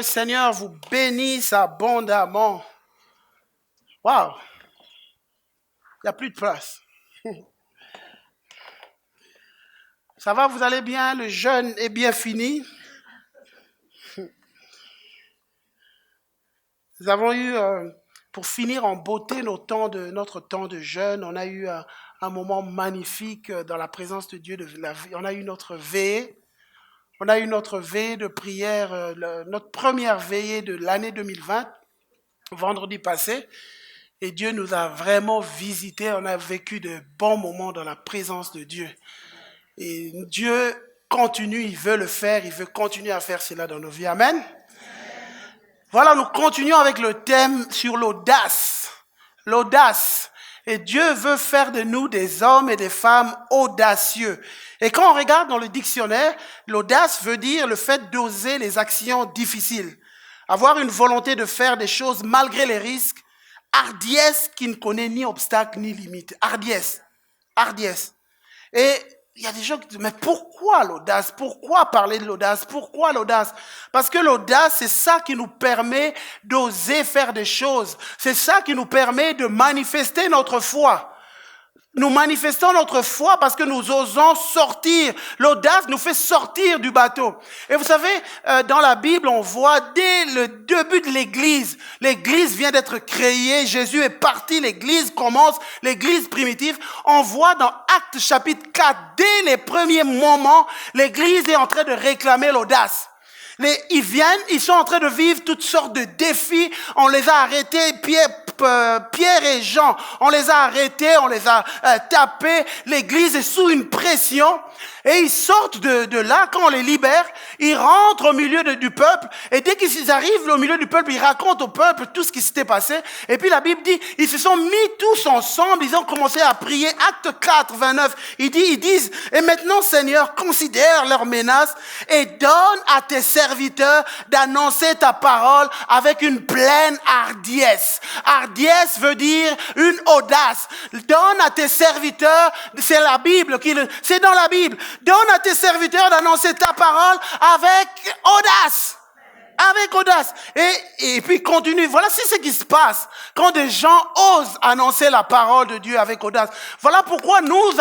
le Seigneur vous bénisse abondamment. Waouh! Il n'y a plus de place. Ça va, vous allez bien? Le jeûne est bien fini. Nous avons eu, pour finir en beauté notre temps de jeûne, on a eu un moment magnifique dans la présence de Dieu. On a eu notre veillée. On a eu notre veillée de prière, notre première veillée de l'année 2020, vendredi passé. Et Dieu nous a vraiment visités. On a vécu de bons moments dans la présence de Dieu. Et Dieu continue, il veut le faire, il veut continuer à faire cela dans nos vies. Amen. Voilà, nous continuons avec le thème sur l'audace. L'audace. Et Dieu veut faire de nous des hommes et des femmes audacieux. Et quand on regarde dans le dictionnaire, l'audace veut dire le fait d'oser les actions difficiles. Avoir une volonté de faire des choses malgré les risques. Hardiesse qui ne connaît ni obstacle ni limite. Hardiesse. Hardiesse. Et il y a des gens qui disent, mais pourquoi l'audace? Pourquoi parler de l'audace? Pourquoi l'audace? Parce que l'audace, c'est ça qui nous permet d'oser faire des choses. C'est ça qui nous permet de manifester notre foi. Nous manifestons notre foi parce que nous osons sortir. L'audace nous fait sortir du bateau. Et vous savez, dans la Bible, on voit dès le début de l'Église, l'Église vient d'être créée, Jésus est parti, l'Église commence, l'Église primitive. On voit dans Actes chapitre 4, dès les premiers moments, l'Église est en train de réclamer l'audace. Ils viennent, ils sont en train de vivre toutes sortes de défis. On les a arrêtés, Pierre et Jean, on les a arrêtés, on les a tapés. L'église est sous une pression. Et ils sortent de là, quand on les libère, ils rentrent au milieu du peuple. Et dès qu'ils arrivent au milieu du peuple, ils racontent au peuple tout ce qui s'était passé. Et puis la Bible dit, ils se sont mis tous ensemble, ils ont commencé à prier. Acte 4, 29, ils disent, et maintenant Seigneur, considère leurs menaces et donne à tes serviteurs d'annoncer ta parole avec une pleine hardiesse. Hardiesse veut dire une audace. Donne à tes serviteurs, c'est la Bible, c'est dans la Bible. Donne à tes serviteurs d'annoncer ta parole avec audace. Avec audace. Et puis continue. Voilà ce qui se passe quand des gens osent annoncer la parole de Dieu avec audace. Voilà pourquoi nous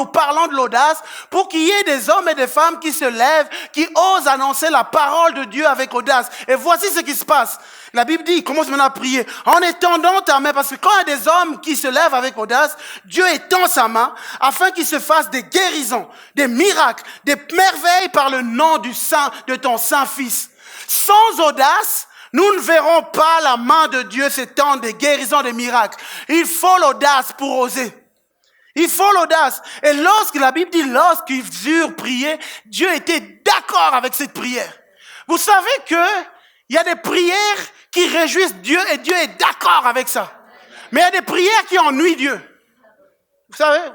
parlons de l'audace, pour qu'il y ait des hommes et des femmes qui se lèvent, qui osent annoncer la parole de Dieu avec audace. Et voici ce qui se passe. La Bible dit, commence maintenant à prier, en étendant ta main, parce que quand il y a des hommes qui se lèvent avec audace, Dieu étend sa main, afin qu'il se fasse des guérisons, des miracles, des merveilles par le nom de ton Saint-Fils. Sans audace, nous ne verrons pas la main de Dieu s'étendre, des guérisons, des miracles. Il faut l'audace pour oser. Il faut l'audace. Et la Bible dit, lorsqu'ils eurent prié, Dieu était d'accord avec cette prière. Vous savez que il y a des prières qui réjouissent Dieu et Dieu est d'accord avec ça. Mais il y a des prières qui ennuient Dieu. Vous savez?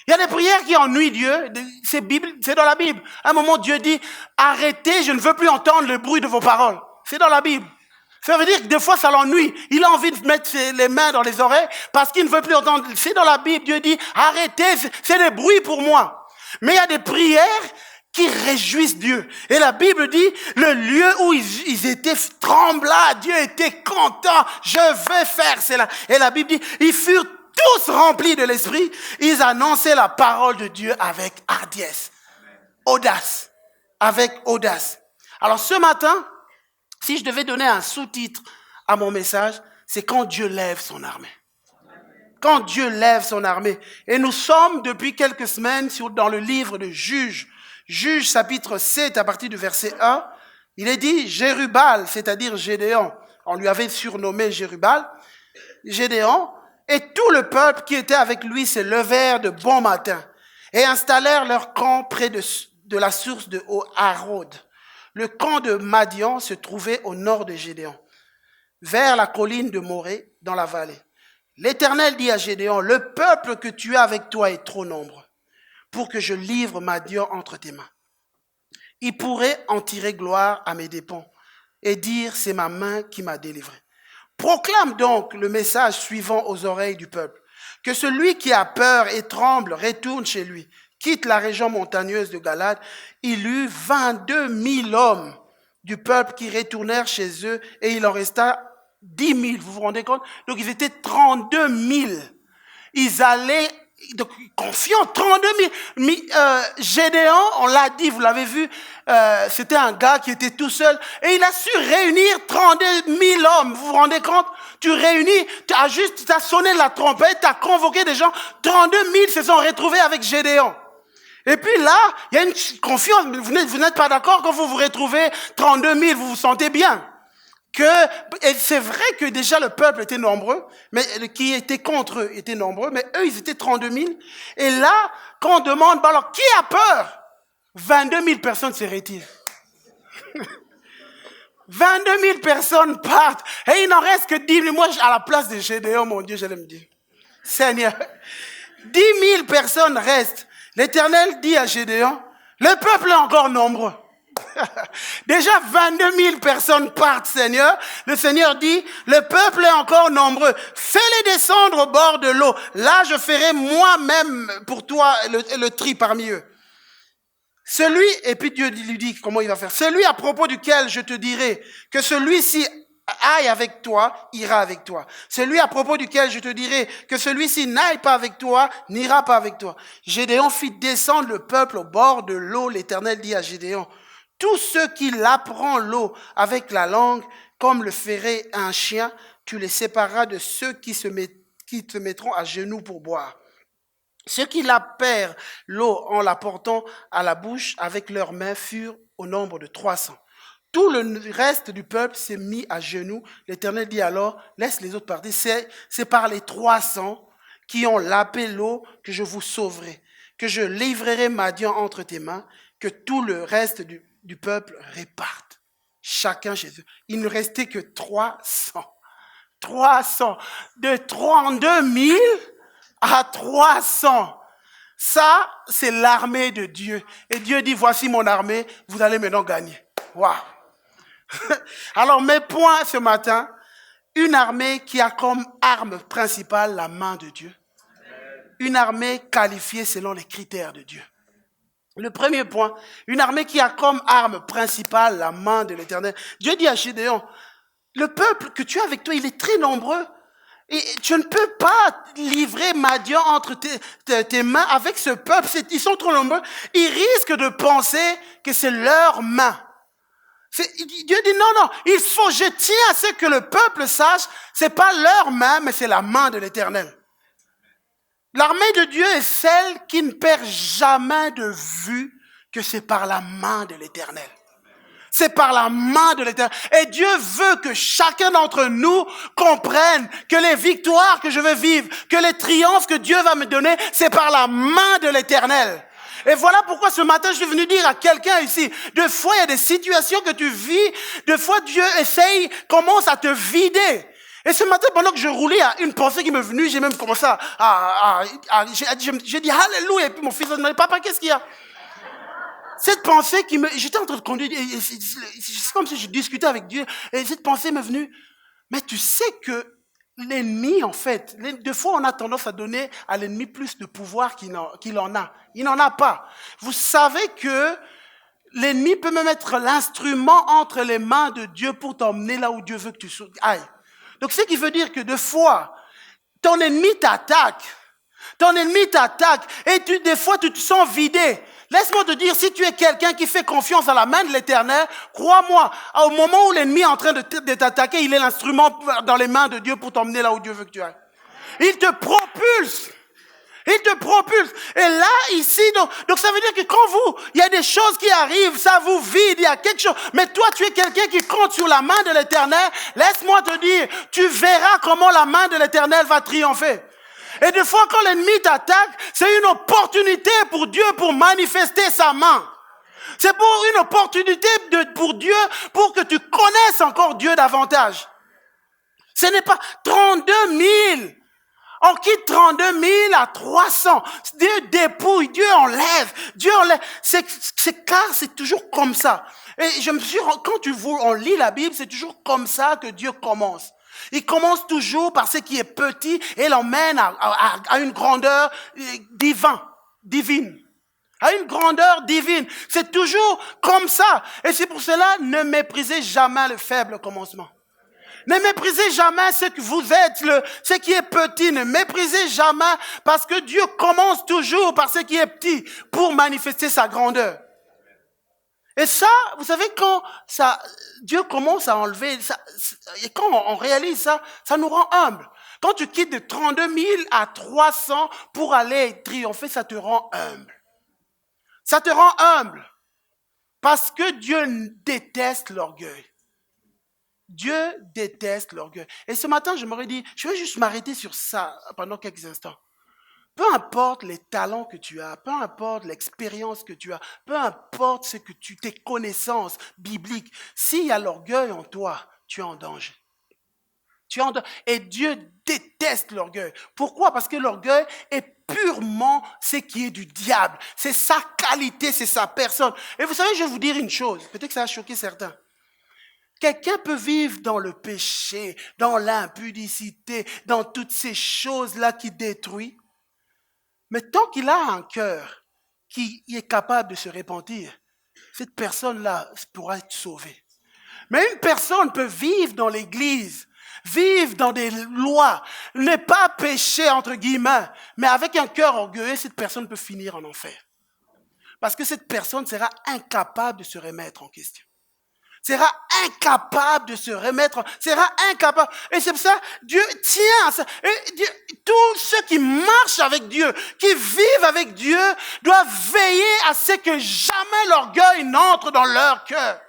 Il y a des prières qui ennuient Dieu. C'est dans la Bible. À un moment, Dieu dit, arrêtez, je ne veux plus entendre le bruit de vos paroles. C'est dans la Bible. Ça veut dire que des fois, ça l'ennuie. Il a envie de mettre les mains dans les oreilles parce qu'il ne veut plus entendre. C'est dans la Bible. Dieu dit, arrêtez, c'est des bruits pour moi. Mais il y a des prières qui réjouissent Dieu. Et la Bible dit, le lieu où ils étaient tremblants, Dieu était content, je vais faire cela. Et la Bible dit, ils furent tous remplis de l'esprit, ils annonçaient la parole de Dieu avec hardiesse, audace, avec audace. Alors ce matin, si je devais donner un sous-titre à mon message, c'est quand Dieu lève son armée. Quand Dieu lève son armée. Et nous sommes depuis quelques semaines dans le livre de Juges. Juges chapitre 7 à partir du verset 1. Il est dit Jérubal, c'est-à-dire Gédéon. On lui avait surnommé Jérubal. Gédéon. Et tout le peuple qui était avec lui se levèrent de bon matin et installèrent leur camp près de la source de Harod. Le camp de Madian se trouvait au nord de Gédéon, vers la colline de Morée, dans la vallée. L'Éternel dit à Gédéon, le peuple que tu as avec toi est trop nombreux pour que je livre Madian entre tes mains. Il pourrait en tirer gloire à mes dépens et dire, c'est ma main qui m'a délivré. Proclame donc le message suivant aux oreilles du peuple. Que celui qui a peur et tremble retourne chez lui, quitte la région montagneuse de Galade. Il eut 22 000 hommes du peuple qui retournèrent chez eux et il en resta 10 000. Vous vous rendez compte? Donc ils étaient 32 000. Ils allaient, donc confiants, 32 000. Gédéon, on l'a dit, vous l'avez vu, c'était un gars qui était tout seul et il a su réunir 32 000 hommes. Vous vous rendez compte? Tu réunis, tu as sonné la trompette, tu as convoqué des gens, 32 000 se sont retrouvés avec Gédéon. Et puis là, il y a une confiance. Vous n'êtes pas d'accord quand vous vous retrouvez 32 000, vous vous sentez bien. Et c'est vrai que déjà le peuple était nombreux, mais qui était contre eux était nombreux, mais eux ils étaient 32 000. Et là, quand on demande, bah alors qui a peur? 22 000 personnes se retirent. 22 000 personnes partent. Et il n'en reste que 10 000. Moi, à la place de Gédéon, mon Dieu, j'allais me dire, Seigneur, 10 000 personnes restent. L'Éternel dit à Gédéon, le peuple est encore nombreux. Déjà 22 000 personnes partent, Seigneur. Le Seigneur dit, le peuple est encore nombreux. Fais-les descendre au bord de l'eau. Là, je ferai moi-même pour toi le tri parmi eux. Et puis Dieu lui dit comment il va faire. Celui à propos duquel je te dirai que celui-ci aille avec toi, ira avec toi. Celui à propos duquel je te dirai que celui-ci n'aille pas avec toi, n'ira pas avec toi. Gédéon fit descendre le peuple au bord de l'eau. L'Éternel dit à Gédéon, tous ceux qui lapperont l'eau avec la langue, comme le ferait un chien, tu les sépareras de ceux qui se mettront à genoux pour boire. Ceux qui lappèrent l'eau en la portant à la bouche avec leurs mains furent au nombre de 300. Tout le reste du peuple s'est mis à genoux. L'Éternel dit alors, laisse les autres partir. C'est par les 300 qui ont lappé l'eau que je vous sauverai, que je livrerai Madian entre tes mains, que tout le reste du peuple réparte, chacun chez eux. Il ne restait que 300. 300. De 32 000 à 300. Ça, c'est l'armée de Dieu. Et Dieu dit, voici mon armée, vous allez maintenant gagner. Waouh. Alors, mes points ce matin, une armée qui a comme arme principale la main de Dieu. Une armée qualifiée selon les critères de Dieu. Le premier point, une armée qui a comme arme principale la main de l'Éternel. Dieu dit à Gédéon, le peuple que tu as avec toi, il est très nombreux. Et tu ne peux pas livrer Madian entre tes mains avec ce peuple. Ils sont trop nombreux. Ils risquent de penser que c'est leur main. Dieu dit non, je tiens à ce que le peuple sache, c'est pas leur main, mais c'est la main de l'Éternel. L'armée de Dieu est celle qui ne perd jamais de vue que c'est par la main de l'Éternel. C'est par la main de l'Éternel. Et Dieu veut que chacun d'entre nous comprenne que les victoires que je veux vivre, que les triomphes que Dieu va me donner, c'est par la main de l'Éternel. Et voilà pourquoi ce matin, je suis venu dire à quelqu'un ici, deux fois il y a des situations que tu vis, deux fois Dieu commence à te vider. Et ce matin, pendant que je roulais, il y a une pensée qui m'est venue, j'ai même commencé j'ai dit Alléluia, et puis mon fils m'a dit, papa, qu'est-ce qu'il y a? Cette pensée j'étais en train de conduire, c'est comme si je discutais avec Dieu, et cette pensée m'est venue, mais tu sais que l'ennemi, en fait, des fois on a tendance à donner à l'ennemi plus de pouvoir qu'il en a. Il n'en a pas. Vous savez que l'ennemi peut même être l'instrument entre les mains de Dieu pour t'emmener là où Dieu veut que tu ailles. Donc ce qui veut dire que des fois, ton ennemi t'attaque, et des fois tu te sens vidé. Laisse-moi te dire, si tu es quelqu'un qui fait confiance à la main de l'Éternel, crois-moi, au moment où l'ennemi est en train de t'attaquer, il est l'instrument dans les mains de Dieu pour t'emmener là où Dieu veut que tu ailles. Il te propulse. Et là, ici, donc ça veut dire que quand il y a des choses qui arrivent, ça vous vide, il y a quelque chose. Mais toi, tu es quelqu'un qui compte sur la main de l'Éternel. Laisse-moi te dire, tu verras comment la main de l'Éternel va triompher. Et des fois, quand l'ennemi t'attaque, c'est une opportunité pour Dieu pour manifester sa main. C'est pour une opportunité pour Dieu, pour que tu connaisses encore Dieu davantage. Ce n'est pas 32 000. On quitte 32 000 à 300. Dieu dépouille, Dieu enlève. C'est toujours comme ça. Et quand on lit la Bible, c'est toujours comme ça que Dieu commence. Il commence toujours par ce qui est petit et l'emmène à une grandeur divine. a une grandeur divine. C'est toujours comme ça. Et c'est pour cela, ne méprisez jamais le faible commencement. Ne méprisez jamais ce que vous êtes, ce qui est petit. Ne méprisez jamais parce que Dieu commence toujours par ce qui est petit pour manifester sa grandeur. Et ça, vous savez, quand Dieu commence à enlever ça, et quand on réalise ça, ça nous rend humbles. Quand tu quittes de 32 000 à 300 pour aller triompher, ça te rend humble. Ça te rend humble. Parce que Dieu déteste l'orgueil. Dieu déteste l'orgueil. Et ce matin, je m'aurais dit, je vais juste m'arrêter sur ça pendant quelques instants. Peu importe les talents que tu as, peu importe l'expérience que tu as, peu importe ce que tes connaissances bibliques, s'il y a l'orgueil en toi, tu es en danger. Tu es en danger. Et Dieu déteste l'orgueil. Pourquoi? Parce que l'orgueil est purement ce qui est du diable. C'est sa qualité, c'est sa personne. Et vous savez, je vais vous dire une chose, peut-être que ça va choquer certains. Quelqu'un peut vivre dans le péché, dans l'impudicité, dans toutes ces choses-là qui détruisent. Mais tant qu'il a un cœur qui est capable de se repentir, cette personne-là pourra être sauvée. Mais une personne peut vivre dans l'église, vivre dans des lois, ne pas pécher entre guillemets, mais avec un cœur orgueilleux, cette personne peut finir en enfer. Parce que cette personne sera incapable de se remettre en question. Sera incapable de se remettre, sera incapable. Et c'est pour ça, Dieu tient à ça. Et Dieu, tous ceux qui marchent avec Dieu, qui vivent avec Dieu, doivent veiller à ce que jamais l'orgueil n'entre dans leur cœur.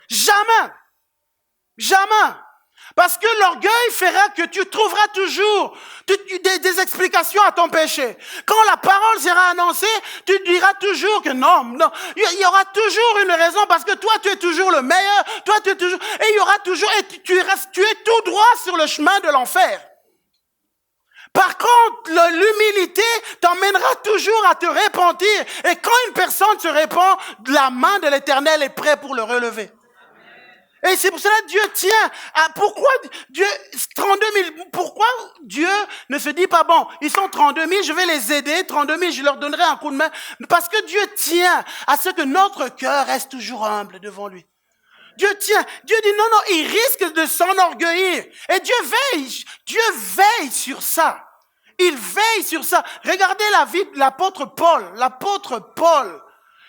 Jamais. Jamais. Parce que l'orgueil fera que tu trouveras toujours des explications à ton péché. Quand la parole sera annoncée, tu diras toujours que non. Il y aura toujours une raison parce que toi, tu es toujours le meilleur. Toi, tu es toujours, et il y aura toujours, et tu es tout droit sur le chemin de l'enfer. Par contre, l'humilité t'emmènera toujours à te repentir. Et quand une personne se repent, la main de l'Éternel est prête pour le relever. Et c'est pour cela que Dieu tient à pourquoi Dieu, 32 000, pourquoi Dieu ne se dit pas bon, ils sont 32 000, je vais les aider, 32 000, je leur donnerai un coup de main. Parce que Dieu tient à ce que notre cœur reste toujours humble devant lui. Dieu tient, Dieu dit non, il risque de s'enorgueillir. Et Dieu veille sur ça. Il veille sur ça. Regardez la vie de l'apôtre Paul. L'apôtre Paul,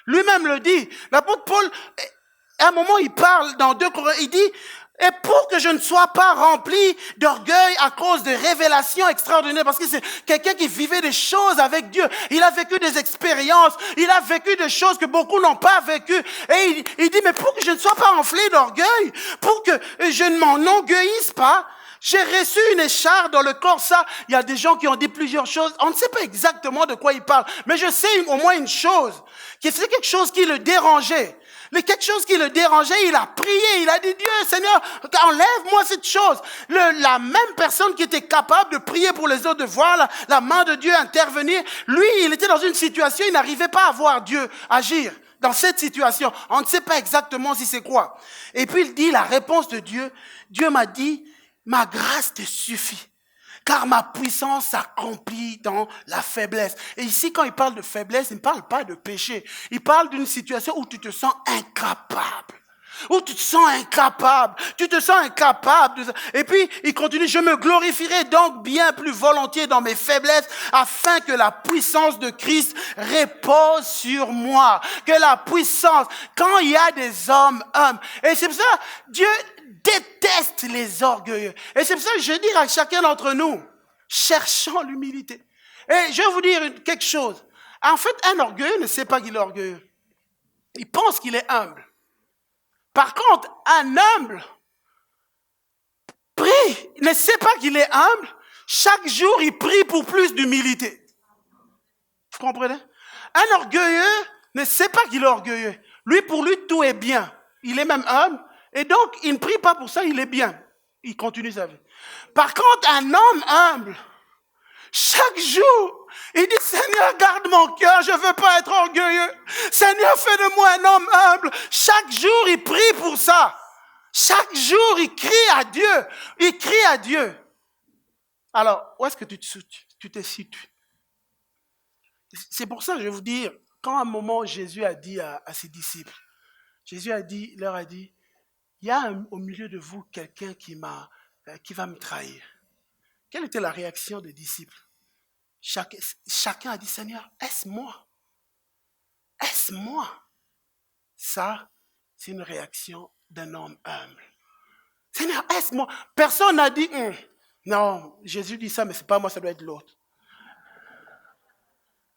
lui-même le dit. L'apôtre Paul, à un moment, il parle dans 2 Corinthiens, il dit, et pour que je ne sois pas rempli d'orgueil à cause de révélations extraordinaires, parce que c'est quelqu'un qui vivait des choses avec Dieu. Il a vécu des expériences, il a vécu des choses que beaucoup n'ont pas vécues. Et il dit, mais pour que je ne sois pas enflé d'orgueil, pour que je ne m'enorgueillisse pas, j'ai reçu une écharpe dans le corps. Ça, il y a des gens qui ont dit plusieurs choses. On ne sait pas exactement de quoi ils parlent, mais je sais au moins une chose, que c'est quelque chose qui le dérangeait. Mais quelque chose qui le dérangeait, il a prié, il a dit, Dieu, Seigneur, enlève-moi cette chose. La même personne qui était capable de prier pour les autres, de voir la main de Dieu intervenir, lui, il était dans une situation, il n'arrivait pas à voir Dieu agir dans cette situation. On ne sait pas exactement si c'est quoi. Et puis il dit, la réponse de Dieu, Dieu m'a dit, ma grâce te suffit. Car ma puissance s'accomplit dans la faiblesse. Et ici, quand il parle de faiblesse, il ne parle pas de péché. Il parle d'une situation où tu te sens incapable. Où tu te sens incapable. Tu te sens incapable. Et puis, il continue, je me glorifierai donc bien plus volontiers dans mes faiblesses afin que la puissance de Christ repose sur moi. Que la puissance, quand il y a des hommes humbles. Et c'est pour ça, Dieu déteste les orgueilleux. Et c'est pour ça que je dis à chacun d'entre nous, cherchons l'humilité. Et je vais vous dire quelque chose. En fait, un orgueilleux ne sait pas qu'il est orgueilleux. Il pense qu'il est humble. Par contre, un humble prie, ne sait pas qu'il est humble. Chaque jour, il prie pour plus d'humilité. Vous comprenez? Un orgueilleux ne sait pas qu'il est orgueilleux. Lui, pour lui, tout est bien. Il est même humble. Et donc, il ne prie pas pour ça, il est bien. Il continue sa vie. Par contre, un homme humble, chaque jour, il dit, Seigneur, garde mon cœur, je ne veux pas être orgueilleux. Seigneur, fais de moi un homme humble. Chaque jour, il prie pour ça. Chaque jour, il crie à Dieu. Il crie à Dieu. Alors, où est-ce que tu te situes? C'est pour ça que je vais vous dire, quand à un moment Jésus a dit à ses disciples, leur a dit, il y a au milieu de vous quelqu'un qui va me trahir. Quelle était la réaction des disciples? Chacun a dit, Seigneur, est-ce moi? Est-ce moi? Ça, c'est une réaction d'un homme humble. Seigneur, est-ce moi? Personne n'a dit, non, Jésus dit ça, mais ce n'est pas moi, ça doit être l'autre.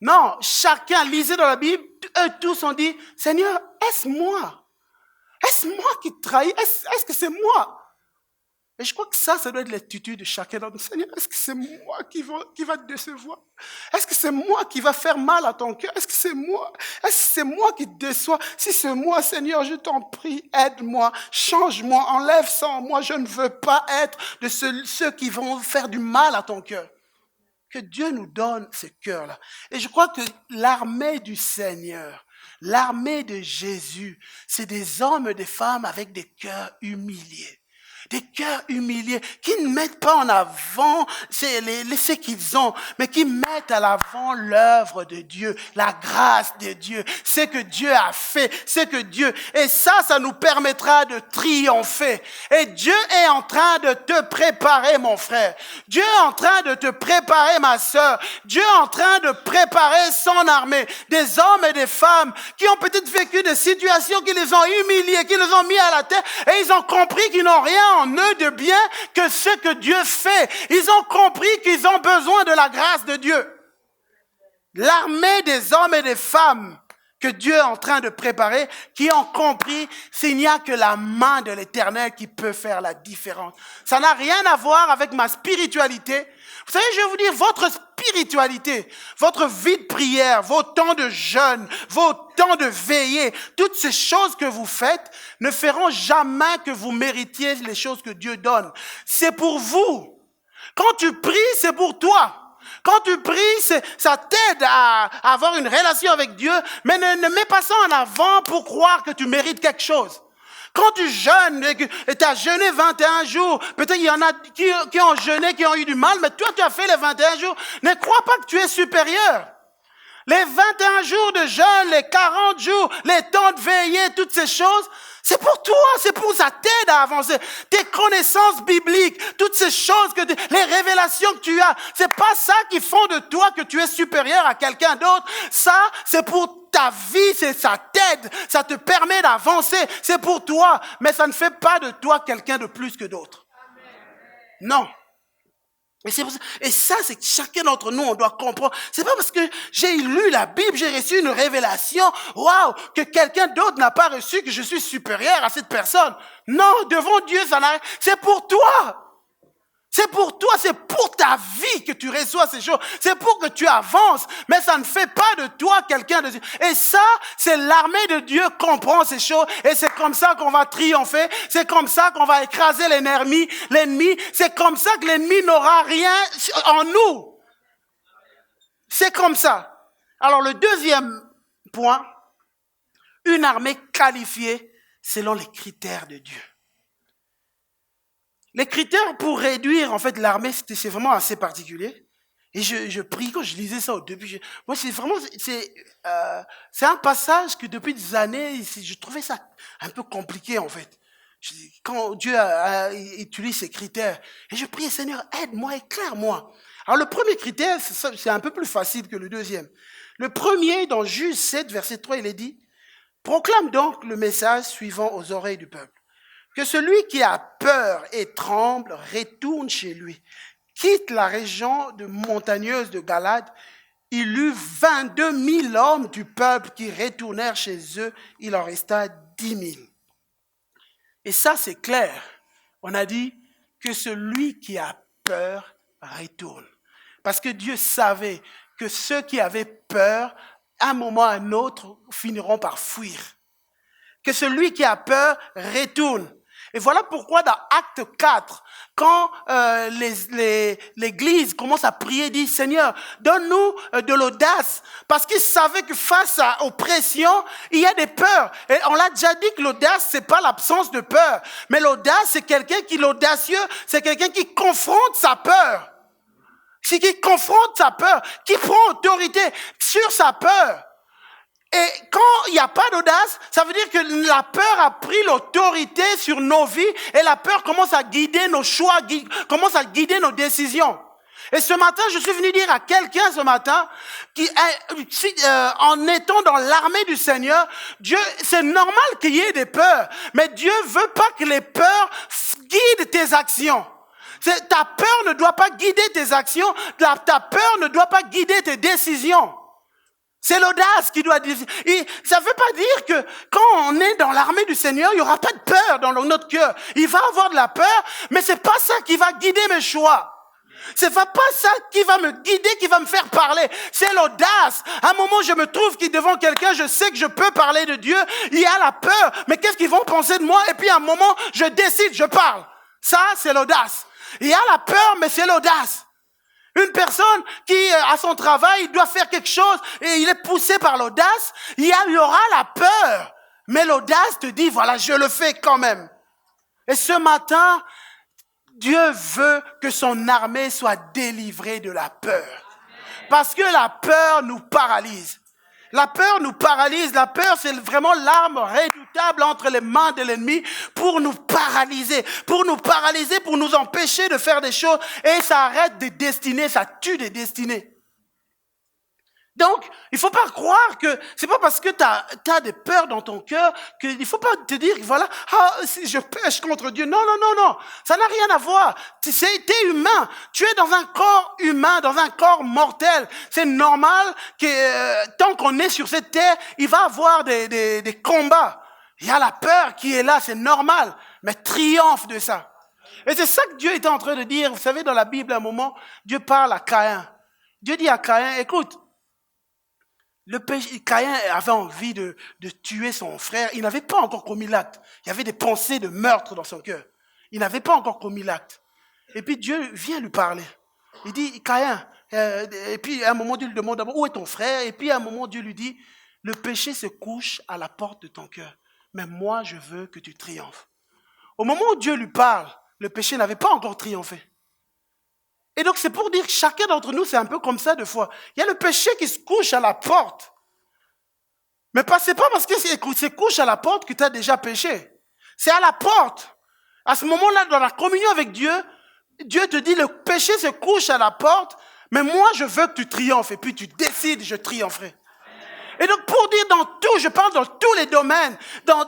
Non, chacun lisait dans la Bible, eux tous ont dit, Seigneur, est-ce moi? Est-ce moi qui trahis? Est-ce que c'est moi? Et je crois que ça doit être l'attitude de chacun d'entre nous. Seigneur, est-ce que c'est moi qui va te décevoir? Est-ce que c'est moi qui va faire mal à ton cœur? Est-ce que c'est moi? Est-ce que c'est moi qui te déçois? Si c'est moi, Seigneur, je t'en prie, aide-moi, change-moi, enlève ça en moi. Je ne veux pas être de ceux qui vont faire du mal à ton cœur. Que Dieu nous donne ce cœur-là. Et je crois que l'armée du Seigneur, l'armée de Jésus, c'est des hommes et des femmes avec des cœurs humiliés. Des cœurs humiliés, qui ne mettent pas en avant ce qu'ils ont, mais qui mettent à l'avant l'œuvre de Dieu, la grâce de Dieu, ce que Dieu a fait, et ça nous permettra de triompher. Et Dieu est en train de te préparer, mon frère. Dieu est en train de te préparer, ma sœur. Dieu est en train de préparer son armée, des hommes et des femmes qui ont peut-être vécu des situations qui les ont humiliés, qui les ont mis à la terre, et ils ont compris qu'ils n'ont rien en eux de bien que ce que Dieu fait. Ils ont compris qu'ils ont besoin de la grâce de Dieu. L'armée des hommes et des femmes que Dieu est en train de préparer, qui ont compris qu'il n'y a que la main de l'Éternel qui peut faire la différence. Ça n'a rien à voir avec ma spiritualité. Vous savez, je vais vous dire, votre spiritualité, votre vie de prière, vos temps de jeûne, vos temps de veillée, toutes ces choses que vous faites ne feront jamais que vous méritiez les choses que Dieu donne. C'est pour vous. Quand tu pries, c'est pour toi. Quand tu pries, ça t'aide à avoir une relation avec Dieu, mais ne mets pas ça en avant pour croire que tu mérites quelque chose. Quand tu jeûnes et tu as jeûné 21 jours, peut-être il y en a qui ont jeûné, qui ont eu du mal, mais toi tu as fait les 21 jours. Ne crois pas que tu es supérieur. Les 21 jours de jeûne, les 40 jours, les temps de veillée, toutes ces choses, c'est pour toi, c'est pour ça t'aide à avancer. Tes connaissances bibliques, toutes ces choses, les révélations que tu as, c'est pas ça qui font de toi que tu es supérieur à quelqu'un d'autre. Ça, c'est pour ta vie, ça t'aide, ça te permet d'avancer, c'est pour toi, mais ça ne fait pas de toi quelqu'un de plus que d'autres. Non. Et ça, c'est que chacun d'entre nous, on doit comprendre. C'est pas parce que j'ai lu la Bible, j'ai reçu une révélation, waouh, que quelqu'un d'autre n'a pas reçu, que je suis supérieur à cette personne. Non, devant Dieu, ça n'arrive. C'est pour toi. C'est pour toi, c'est pour ta vie que tu reçois ces choses. C'est pour que tu avances. Mais ça ne fait pas de toi quelqu'un de... Et ça, c'est l'armée de Dieu comprend ces choses. Et c'est comme ça qu'on va triompher. C'est comme ça qu'on va écraser l'ennemi. C'est comme ça que l'ennemi n'aura rien en nous. C'est comme ça. Alors le deuxième point, une armée qualifiée selon les critères de Dieu. Les critères pour réduire, en fait, l'armée, c'est vraiment assez particulier. Et je prie, quand je lisais ça au début, moi, c'est un passage que depuis des années, je trouvais ça un peu compliqué, en fait. Quand Dieu utilise ces critères, et je prie, Seigneur, aide-moi, éclaire-moi. Alors, le premier critère, c'est un peu plus facile que le deuxième. Le premier, dans Juge 7, verset 3, il est dit, « Proclame donc le message suivant aux oreilles du peuple. Que celui qui a peur et tremble retourne chez lui, quitte la région montagneuse de Galade. Il eut 22 000 hommes du peuple qui retournèrent chez eux. Il en resta 10 000. Et ça, c'est clair. On a dit que celui qui a peur retourne. Parce que Dieu savait que ceux qui avaient peur, à un moment ou à un autre, finiront par fuir. Que celui qui a peur retourne. Et voilà pourquoi dans Acte 4, quand l'Église commence à prier, dit « Seigneur, donne-nous de l'audace ». Parce qu'ils savaient que face à l'oppression, il y a des peurs. Et on l'a déjà dit que l'audace, c'est pas l'absence de peur. Mais l'audace, c'est quelqu'un qui, l'audacieux, c'est quelqu'un qui confronte sa peur. C'est qui confronte sa peur, qui prend autorité sur sa peur. Et quand il n'y a pas d'audace, ça veut dire que la peur a pris l'autorité sur nos vies et la peur commence à guider nos choix, commence à guider nos décisions. Et ce matin, je suis venu dire à quelqu'un ce matin, en étant dans l'armée du Seigneur, Dieu, c'est normal qu'il y ait des peurs, mais Dieu veut pas que les peurs guident tes actions. Ta peur ne doit pas guider tes actions, ta peur ne doit pas guider tes décisions. C'est l'audace qui doit dire. Et ça ne veut pas dire que quand on est dans l'armée du Seigneur, il n'y aura pas de peur dans notre cœur. Il va avoir de la peur, mais c'est pas ça qui va guider mes choix. C'est pas ça qui va me guider, qui va me faire parler. C'est l'audace. À un moment, je me trouve qui devant quelqu'un, je sais que je peux parler de Dieu. Il y a la peur, mais qu'est-ce qu'ils vont penser de moi? Et puis à un moment, je décide, je parle. Ça, c'est l'audace. Il y a la peur, mais c'est l'audace. Une personne qui, à son travail, doit faire quelque chose et il est poussé par l'audace, il y aura la peur. Mais l'audace te dit, voilà, je le fais quand même. Et ce matin, Dieu veut que son armée soit délivrée de la peur. Parce que la peur nous paralyse. La peur nous paralyse. La peur, c'est vraiment l'arme redoutable entre les mains de l'ennemi pour nous paralyser. Pour nous empêcher de faire des choses. Et ça arrête des destinées, ça tue des destinées. Donc, il faut pas croire que c'est pas parce que t'as des peurs dans ton cœur qu'il faut pas te dire, voilà, si je pêche contre Dieu. Non. Ça n'a rien à voir. T'es humain. Tu es dans un corps humain, dans un corps mortel. C'est normal que tant qu'on est sur cette terre, il va y avoir des combats. Il y a la peur qui est là, c'est normal. Mais triomphe de ça. Et c'est ça que Dieu était en train de dire. Vous savez, dans la Bible, à un moment, Dieu parle à Caïn. Dieu dit à Caïn, écoute, Caïn avait envie de tuer son frère. Il n'avait pas encore commis l'acte. Il y avait des pensées de meurtre dans son cœur. Il n'avait pas encore commis l'acte. Et puis Dieu vient lui parler. Il dit, Caïn, et puis à un moment Dieu lui demande d'abord, où est ton frère? Et puis à un moment Dieu lui dit, le péché se couche à la porte de ton cœur. Mais moi je veux que tu triomphes. Au moment où Dieu lui parle, le péché n'avait pas encore triomphé. Et donc, c'est pour dire que chacun d'entre nous, c'est un peu comme ça, des fois. Il y a le péché qui se couche à la porte. Mais c'est pas parce que c'est couche à la porte que tu as déjà péché. C'est à la porte. À ce moment-là, dans la communion avec Dieu, Dieu te dit, le péché se couche à la porte, mais moi, je veux que tu triomphes. Et puis, tu décides, je triompherai. Et donc, pour dire dans tout, je parle dans tous les domaines, dans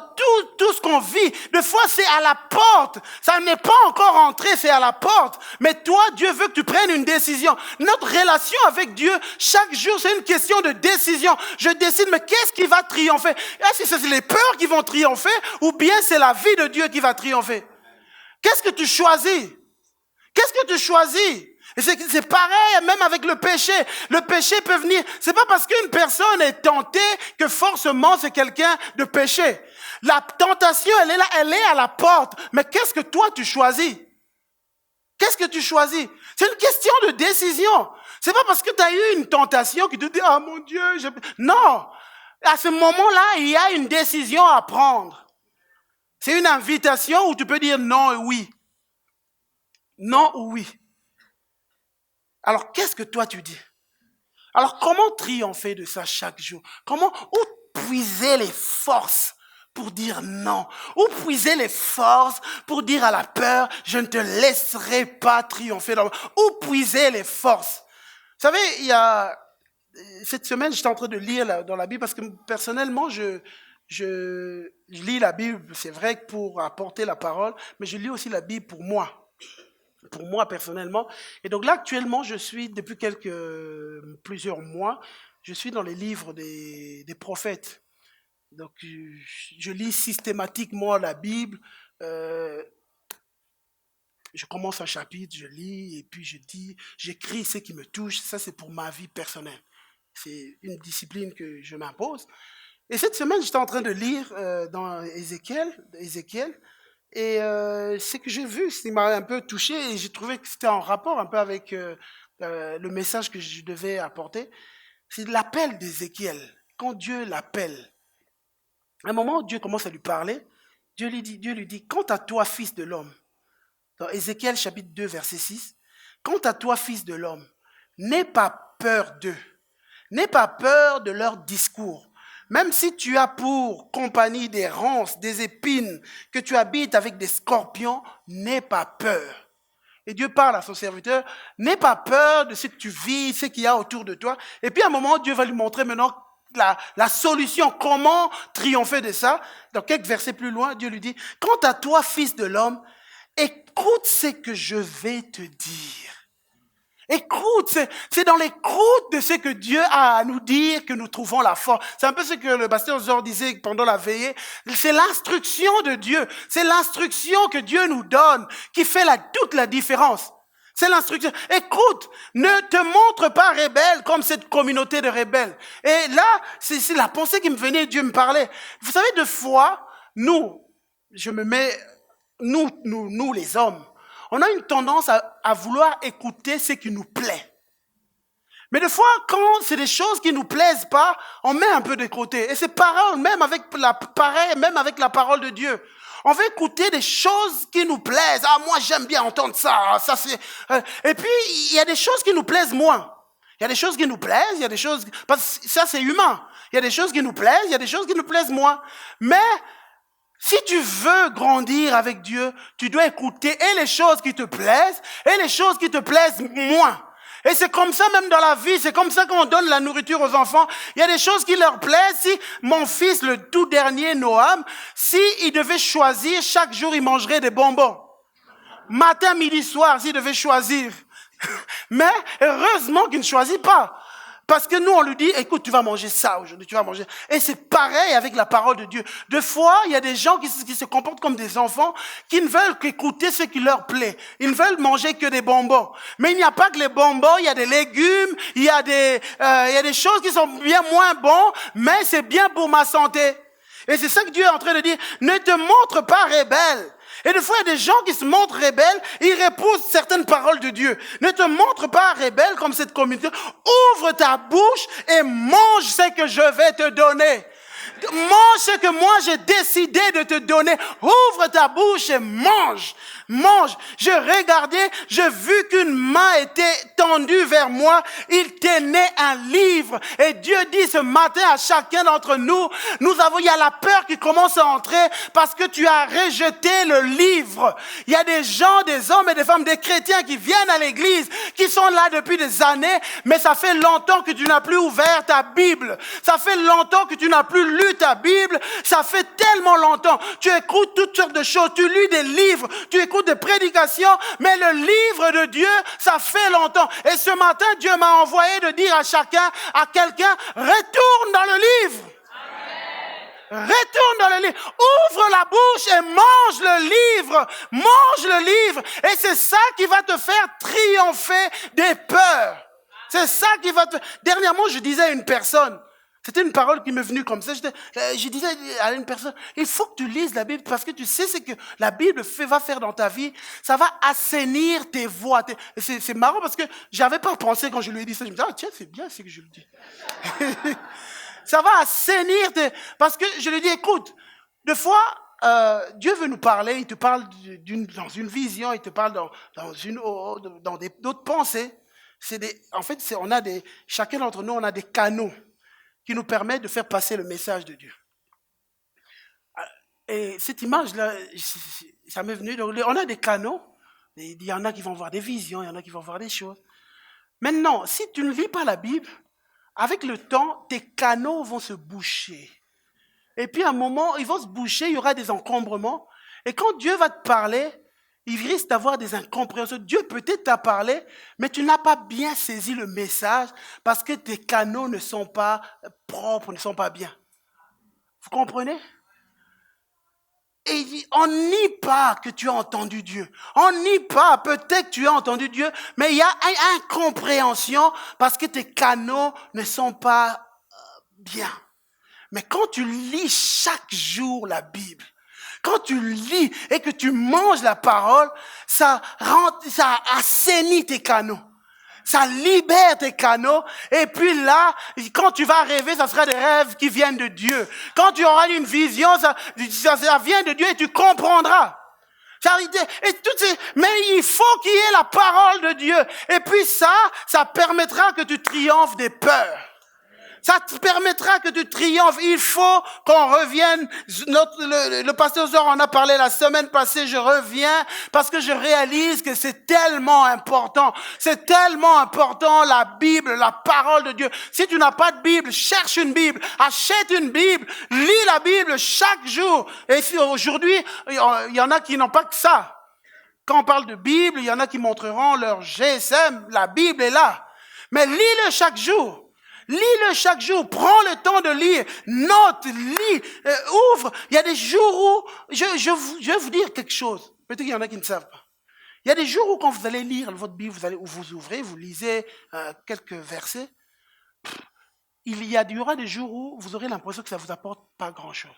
tout ce qu'on vit. Des fois, c'est à la porte. Ça n'est pas encore entré, c'est à la porte. Mais toi, Dieu veut que tu prennes une décision. Notre relation avec Dieu, chaque jour, c'est une question de décision. Je décide, mais qu'est-ce qui va triompher? Est-ce que c'est les peurs qui vont triompher ou bien c'est la vie de Dieu qui va triompher? Qu'est-ce que tu choisis? Qu'est-ce que tu choisis? Et c'est pareil, même avec le péché. Le péché peut venir. C'est pas parce qu'une personne est tentée que forcément c'est quelqu'un de péché. La tentation, elle est là, elle est à la porte. Mais qu'est-ce que toi tu choisis? Qu'est-ce que tu choisis? C'est une question de décision. C'est pas parce que tu as eu une tentation que tu te dis, ah mon Dieu, non. À ce moment-là, il y a une décision à prendre. C'est une invitation où tu peux dire non et oui. Non ou oui. Alors, qu'est-ce que toi tu dis? Alors, comment triompher de ça chaque jour? Où puiser les forces pour dire non? Où puiser les forces pour dire à la peur, je ne te laisserai pas triompher? Où puiser les forces? Vous savez, cette semaine, j'étais en train de lire dans la Bible parce que personnellement, je lis la Bible, c'est vrai, pour apporter la parole, mais je lis aussi la Bible pour moi personnellement. Et donc là, actuellement, je suis, depuis plusieurs mois, je suis dans les livres des prophètes. Donc, je lis systématiquement la Bible. Je commence un chapitre, je lis, et puis j'écris ce qui me touche. Ça, c'est pour ma vie personnelle. C'est une discipline que je m'impose. Et cette semaine, j'étais en train de lire dans Ézéchiel, et ce que j'ai vu, ça m'a un peu touché et j'ai trouvé que c'était en rapport un peu avec le message que je devais apporter. C'est l'appel d'Ézéchiel. Quand Dieu l'appelle, à un moment, Dieu commence à lui parler. Dieu lui dit, quant à toi, fils de l'homme, dans Ézéchiel chapitre 2, verset 6, quant à toi, fils de l'homme, n'aie pas peur d'eux, n'aie pas peur de leur discours, Même si tu as pour compagnie des ronces, des épines, que tu habites avec des scorpions, n'aie pas peur. Et Dieu parle à son serviteur, n'aie pas peur de ce que tu vis, ce qu'il y a autour de toi. Et puis à un moment, Dieu va lui montrer maintenant la solution, comment triompher de ça. Dans quelques versets plus loin, Dieu lui dit, quant à toi, fils de l'homme, écoute ce que je vais te dire. Écoute, c'est dans l'écoute de ce que Dieu a à nous dire que nous trouvons la force. C'est un peu ce que le pasteur Zor disait pendant la veillée. C'est l'instruction de Dieu. C'est l'instruction que Dieu nous donne qui fait toute la différence. C'est l'instruction. Écoute, ne te montre pas rebelle comme cette communauté de rebelles. Et là, c'est la pensée qui me venait, Dieu me parlait. Vous savez, de fois, nous les hommes, on a une tendance à vouloir écouter ce qui nous plaît. Mais des fois, quand c'est des choses qui nous plaisent pas, on met un peu de côté. Et c'est pareil, même avec la parole de Dieu. On veut écouter des choses qui nous plaisent. Ah, moi, j'aime bien entendre ça. Et puis, il y a des choses qui nous plaisent moins. Il y a des choses qui nous plaisent, il y a des choses... Parce que ça, c'est humain. Il y a des choses qui nous plaisent, il y a des choses qui nous plaisent moins. Mais si tu veux grandir avec Dieu, tu dois écouter et les choses qui te plaisent et les choses qui te plaisent moins. Et c'est comme ça même dans la vie, c'est comme ça qu'on donne la nourriture aux enfants. Il y a des choses qui leur plaisent. Si mon fils, le tout dernier Noam, s'il devait choisir, chaque jour il mangerait des bonbons. Matin, midi, soir, s'il devait choisir. Mais heureusement qu'il ne choisit pas. Parce que nous, on lui dit, écoute, tu vas manger ça aujourd'hui, tu vas manger. Et c'est pareil avec la parole de Dieu. Des fois, il y a des gens qui se comportent comme des enfants, qui ne veulent qu'écouter ce qui leur plaît. Ils ne veulent manger que des bonbons. Mais il n'y a pas que les bonbons, il y a des légumes, il y a des choses qui sont bien moins bonnes, mais c'est bien pour ma santé. Et c'est ça que Dieu est en train de dire, ne te montre pas rebelle. Et des fois, il y a des gens qui se montrent rebelles, ils repoussent certaines paroles de Dieu. Ne te montre pas rebelle comme cette communauté. Ouvre ta bouche et mange ce que je vais te donner. Mange ce que moi j'ai décidé de te donner. Ouvre ta bouche et mange. Mange. Je regardais, j'ai vu qu'une main était tendue vers moi. Il tenait un livre. Et Dieu dit ce matin à chacun d'entre nous, il y a la peur qui commence à entrer parce que tu as rejeté le livre. Il y a des gens, des hommes et des femmes, des chrétiens qui viennent à l'église, qui sont là depuis des années, mais ça fait longtemps que tu n'as plus ouvert ta Bible. Ça fait longtemps que tu n'as plus lu ta Bible. Ça fait tellement longtemps. Tu écoutes toutes sortes de choses. Tu lis des livres. Tu écoutes des prédications, mais le livre de Dieu, ça fait longtemps. Et ce matin, Dieu m'a envoyé de dire à quelqu'un, retourne dans le livre. Amen. Retourne dans le livre. Ouvre la bouche et mange le livre. Mange le livre. Et c'est ça qui va te faire triompher des peurs. C'est ça qui va te... Dernièrement, je disais à une personne, c'était une parole qui m'est venue comme ça. Je disais à une personne, il faut que tu lises la Bible parce que tu sais ce que la Bible va faire dans ta vie. Ça va assainir tes voies. C'est marrant parce que j'avais pas pensé quand je lui ai dit ça. Je me disais, tiens, c'est bien ce que je lui dis. Ça va assainir parce que je lui ai dit, écoute, des fois, Dieu veut nous parler. Il te parle dans une vision, il te parle dans d'autres pensées. Chacun d'entre nous, on a des canaux qui nous permet de faire passer le message de Dieu. Et cette image-là, ça m'est venu. Donc, on a des canaux. Il y en a qui vont voir des visions, il y en a qui vont voir des choses. Maintenant, si tu ne lis pas la Bible, avec le temps, tes canaux vont se boucher. Et puis à un moment, ils vont se boucher, il y aura des encombrements. Et quand Dieu va te parler, il risque d'avoir des incompréhensions. Dieu peut-être t'a parlé, mais tu n'as pas bien saisi le message parce que tes canaux ne sont pas propres, ne sont pas bien. Vous comprenez? Et il dit, on nie pas que tu as entendu Dieu. On nie pas, peut-être que tu as entendu Dieu, mais il y a une incompréhension parce que tes canaux ne sont pas bien. Mais quand tu lis chaque jour la Bible, quand tu lis et que tu manges la parole, ça assainit tes canaux. Ça libère tes canaux. Et puis là, quand tu vas rêver, ça sera des rêves qui viennent de Dieu. Quand tu auras une vision, ça vient de Dieu et tu comprendras. Mais il faut qu'il y ait la parole de Dieu. Et puis ça permettra que tu triomphes des peurs. Ça te permettra que tu triomphes. Il faut qu'on revienne. Le pasteur Zor en a parlé la semaine passée. Je reviens parce que je réalise que c'est tellement important. C'est tellement important, la Bible, la parole de Dieu. Si tu n'as pas de Bible, cherche une Bible. Achète une Bible. Lis la Bible chaque jour. Et si aujourd'hui, il y en a qui n'ont pas que ça. Quand on parle de Bible, il y en a qui montreront leur GSM. La Bible est là. Mais lis-le chaque jour. Lis-le chaque jour, prends le temps de lire, note, lis, ouvre. Il y a des jours où, je vais vous dire quelque chose, peut-être qu'il y en a qui ne savent pas. Il y a des jours où quand vous allez lire votre Bible, vous ouvrez, vous lisez quelques versets, il y aura des jours où vous aurez l'impression que ça ne vous apporte pas grand-chose.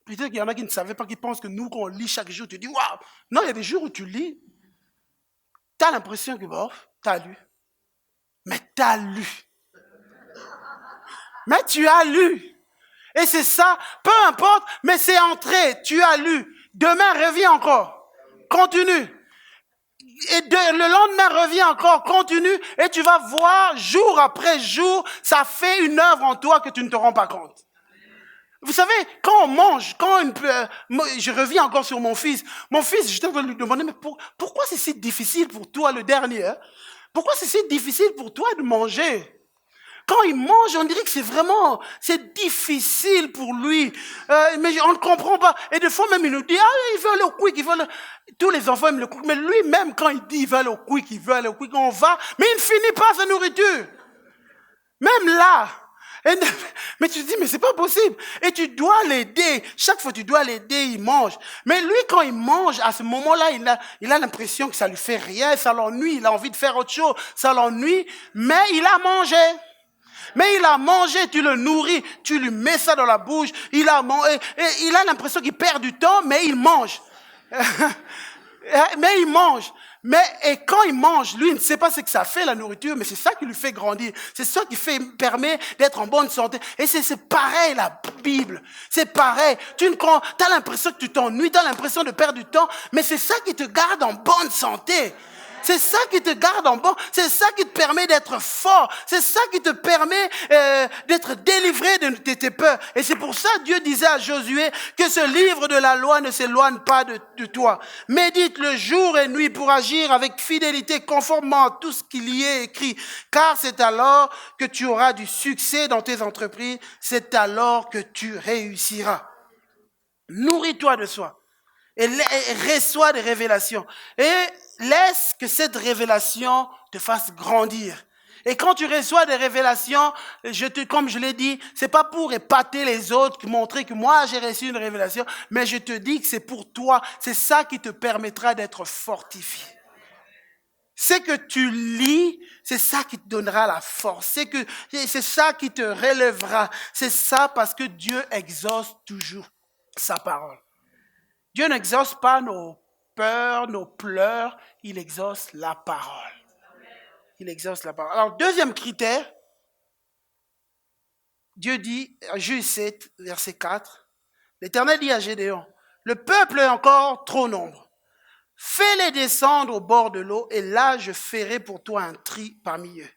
Peut-être qu'il y en a qui ne savaient pas, qui pensent que nous, quand on lit chaque jour, tu dis, waouh! Non, il y a des jours où tu lis, tu as l'impression que, tu as lu. Mais tu as lu. Mais tu as lu. Et c'est ça, peu importe, mais c'est entré, tu as lu. Demain, reviens encore. Continue. Et le lendemain, reviens encore, continue. Et tu vas voir, jour après jour, ça fait une œuvre en toi que tu ne te rends pas compte. Vous savez, quand on mange, je reviens encore sur mon fils. Mon fils, je t'ai lui demander, mais pourquoi c'est si difficile pour toi, le dernier? Pourquoi c'est si difficile pour toi de manger? Quand il mange, on dirait que c'est difficile pour lui. Mais on ne comprend pas. Et des fois même, il nous dit, il veut aller au quick, tous les enfants aiment le quick. Mais lui-même, quand il dit, il veut aller au quick, on va. Mais il ne finit pas sa nourriture. Même là. Mais tu te dis, mais c'est pas possible. Et tu dois l'aider. Chaque fois, tu dois l'aider, il mange. Mais lui, quand il mange, à ce moment-là, il a l'impression que ça lui fait rien, ça l'ennuie, il a envie de faire autre chose, ça l'ennuie. Mais il a mangé. Mais il a mangé, tu le nourris, tu lui mets ça dans la bouche, il a mangé, et il a l'impression qu'il perd du temps, mais il mange. Mais il mange. Et quand il mange, lui, il ne sait pas ce que ça fait, la nourriture, mais c'est ça qui lui fait grandir. C'est ça qui permet d'être en bonne santé. Et c'est pareil, la Bible. C'est pareil. Tu as l'impression que tu t'ennuies, tu as l'impression de perdre du temps, mais c'est ça qui te garde en bonne santé. C'est ça qui te garde en bon. C'est ça qui te permet d'être fort. C'est ça qui te permet d'être délivré de tes peurs. Et c'est pour ça que Dieu disait à Josué que ce livre de la loi ne s'éloigne pas de toi. Médite le jour et nuit pour agir avec fidélité conformément à tout ce qu'il y est écrit. Car c'est alors que tu auras du succès dans tes entreprises. C'est alors que tu réussiras. Nourris-toi de soi. Et reçois des révélations. Et laisse que cette révélation te fasse grandir. Et quand tu reçois des révélations, comme je l'ai dit, c'est pas pour épater les autres, montrer que moi j'ai reçu une révélation, mais je te dis que c'est pour toi. C'est ça qui te permettra d'être fortifié. C'est que tu lis, c'est ça qui te donnera la force. C'est ça qui te relèvera. C'est ça parce que Dieu exauce toujours sa parole. Dieu n'exauce pas nos peurs, nos pleurs, il exauce la parole. Il exauce la parole. Alors, deuxième critère, Dieu dit, Juge 7, verset 4, l'Éternel dit à Gédéon, le peuple est encore trop nombreux. Fais-les descendre au bord de l'eau et là je ferai pour toi un tri parmi eux.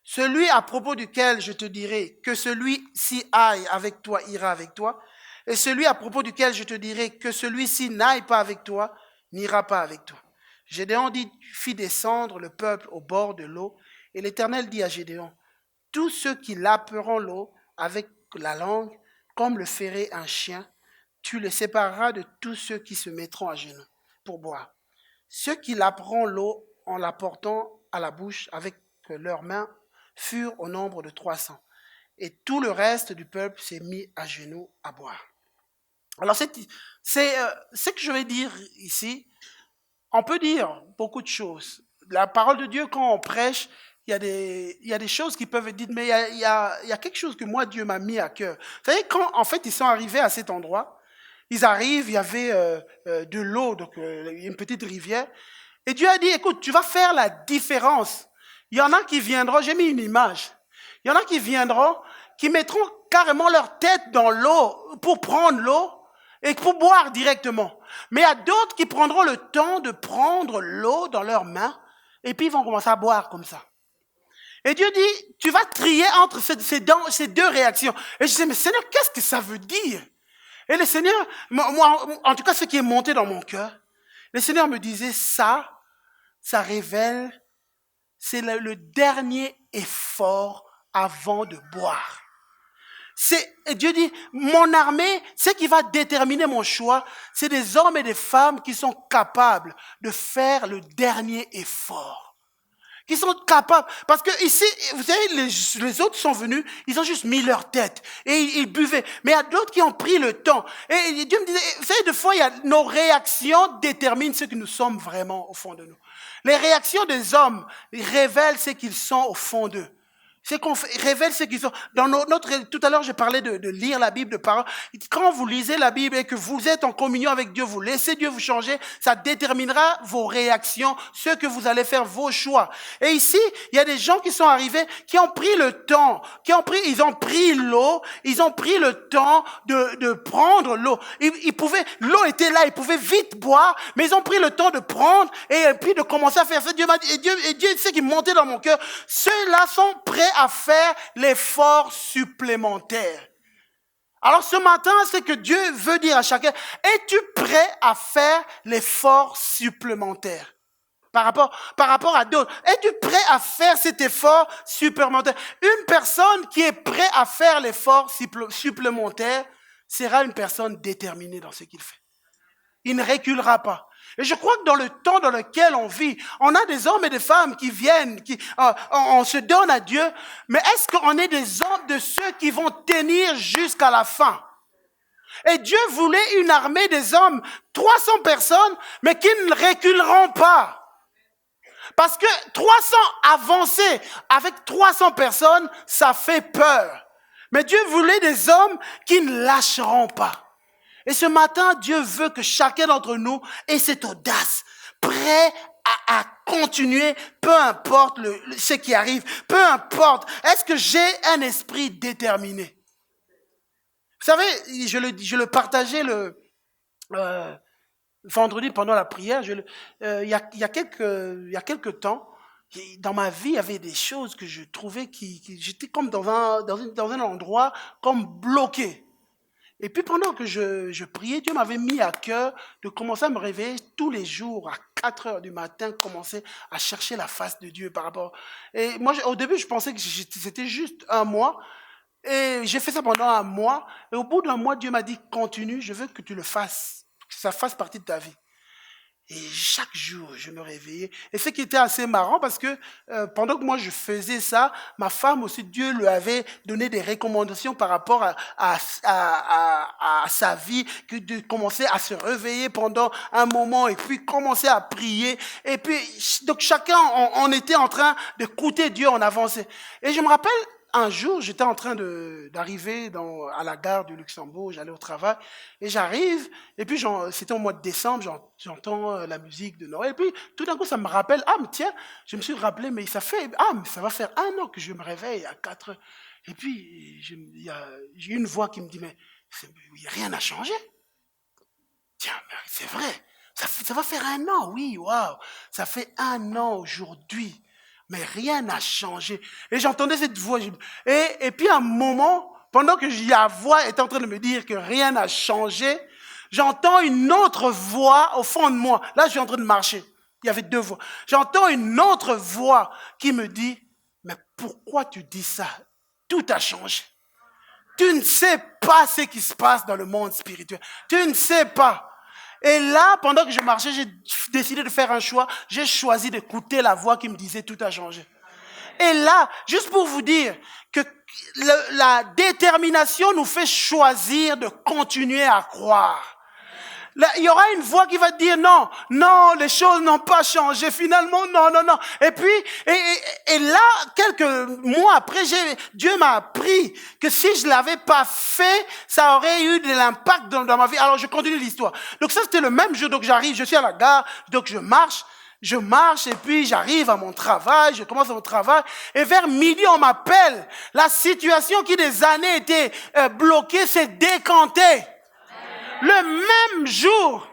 Celui à propos duquel je te dirai que celui-ci aille avec toi ira avec toi. Et celui à propos duquel je te dirai que celui-ci n'aille pas avec toi, n'ira pas avec toi. Gédéon dit, fit descendre le peuple au bord de l'eau, et l'Éternel dit à Gédéon, tous ceux qui laperont l'eau avec la langue, comme le ferait un chien, tu les sépareras de tous ceux qui se mettront à genoux pour boire. Ceux qui laperont l'eau en la portant à la bouche avec leurs mains furent au nombre de 300. Et tout le reste du peuple s'est mis à genoux à boire. Alors, c'est ce que je vais dire ici. On peut dire beaucoup de choses. La parole de Dieu, quand on prêche, il y a des choses qui peuvent être dites, mais il y a quelque chose que moi, Dieu m'a mis à cœur. Vous savez, quand en fait ils sont arrivés à cet endroit, ils arrivent, il y avait de l'eau, donc une petite rivière, et Dieu a dit, écoute, tu vas faire la différence. Il y en a qui viendront, j'ai mis une image, il y en a qui viendront, qui mettront carrément leur tête dans l'eau pour prendre l'eau, et pour boire directement. Mais il y a d'autres qui prendront le temps de prendre l'eau dans leurs mains et puis ils vont commencer à boire comme ça. Et Dieu dit, tu vas trier entre ces deux réactions. Et je disais, mais Seigneur, qu'est-ce que ça veut dire? Et le Seigneur, moi, en tout cas, ce qui est monté dans mon cœur, le Seigneur me disait, ça révèle, c'est le dernier effort avant de boire. Et Dieu dit, mon armée, ce qui va déterminer mon choix, c'est des hommes et des femmes qui sont capables de faire le dernier effort. Qui sont capables, parce que ici, vous savez, les autres sont venus, ils ont juste mis leur tête et ils buvaient. Mais il y a d'autres qui ont pris le temps. Et Dieu me disait, vous savez, des fois, nos réactions déterminent ce que nous sommes vraiment au fond de nous. Les réactions des hommes révèlent ce qu'ils sont au fond d'eux. C'est qu'on révèle ce qu'ils sont. Tout à l'heure, je parlais de lire la Bible, de parole. Quand vous lisez la Bible et que vous êtes en communion avec Dieu, vous laissez Dieu vous changer, ça déterminera vos réactions, ce que vous allez faire, vos choix. Et ici, il y a des gens qui sont arrivés, qui ont pris le temps, ils ont pris l'eau, ils ont pris le temps de prendre l'eau. L'eau était là, ils pouvaient vite boire, mais ils ont pris le temps de prendre et puis de commencer à faire ça. Dieu m'a dit, et Dieu sait qu'il montait dans mon cœur. Ceux-là sont prêts à faire l'effort supplémentaire. Alors ce matin, c'est que Dieu veut dire à chacun, es-tu prêt à faire l'effort supplémentaire par rapport à d'autres? Es-tu prêt à faire cet effort supplémentaire? Une personne qui est prête à faire l'effort supplémentaire sera une personne déterminée dans ce qu'il fait. Il ne reculera pas. Et je crois que dans le temps dans lequel on vit, on a des hommes et des femmes qui viennent, on se donne à Dieu, mais est-ce qu'on est des hommes de ceux qui vont tenir jusqu'à la fin? Et Dieu voulait une armée des hommes, 300 personnes, mais qui ne reculeront pas. Parce que 300 avancés avec 300 personnes, ça fait peur. Mais Dieu voulait des hommes qui ne lâcheront pas. Et ce matin, Dieu veut que chacun d'entre nous ait cette audace, prêt à continuer, peu importe ce qui arrive, peu importe. Est-ce que j'ai un esprit déterminé? Vous savez, je le partageais vendredi pendant la prière. Il y a quelques temps, dans ma vie, il y avait des choses que je trouvais j'étais comme dans un endroit comme bloqué. Et puis pendant que je priais, Dieu m'avait mis à cœur de commencer à me réveiller tous les jours à 4 heures du matin, commencer à chercher la face de Dieu par rapport. Et moi, au début, je pensais que c'était juste un mois. Et j'ai fait ça pendant un mois. Et au bout d'un mois, Dieu m'a dit, continue, je veux que tu le fasses, que ça fasse partie de ta vie. Et chaque jour, je me réveillais. Et ce qui était assez marrant, parce que pendant que moi je faisais ça, ma femme aussi, Dieu lui avait donné des recommandations par rapport à sa vie, que de commencer à se réveiller pendant un moment et puis commencer à prier. Et puis, donc chacun, on était en train d'écouter Dieu en avançant. Et je me rappelle, un jour, j'étais en train d'arriver à la gare du Luxembourg, j'allais au travail, et j'arrive, et puis c'était au mois de décembre, j'entends la musique de Noël, et puis tout d'un coup, ça me rappelle, mais tiens, je me suis rappelé, mais ça va faire 1 an que je me réveille à 4 heures. Et puis, j'ai une voix qui me dit, mais rien n'a changé. Tiens, c'est vrai, ça va faire 1 an, oui, waouh, ça fait 1 an aujourd'hui. Mais rien n'a changé. Et j'entendais cette voix. Et puis à un moment, pendant que la voix est en train de me dire que rien n'a changé, j'entends une autre voix au fond de moi. Là, je suis en train de marcher. Il y avait 2 voix. J'entends une autre voix qui me dit, mais pourquoi tu dis ça? Tout a changé. Tu ne sais pas ce qui se passe dans le monde spirituel. Tu ne sais pas. Et là, pendant que je marchais, j'ai décidé de faire un choix. J'ai choisi d'écouter la voix qui me disait tout a changé. Et là, juste pour vous dire que la détermination nous fait choisir de continuer à croire. Là, il y aura une voix qui va te dire non, les choses n'ont pas changé finalement, non. Et puis, et là, quelques mois après, Dieu m'a appris que si je l'avais pas fait, ça aurait eu de l'impact dans ma vie. Alors, je continue l'histoire. Donc ça, c'était le même jour. Donc j'arrive, je suis à la gare, donc je marche et puis j'arrive à mon travail, je commence mon travail. Et vers midi, on m'appelle. La situation qui des années était bloquée s'est décantée. Le même jour.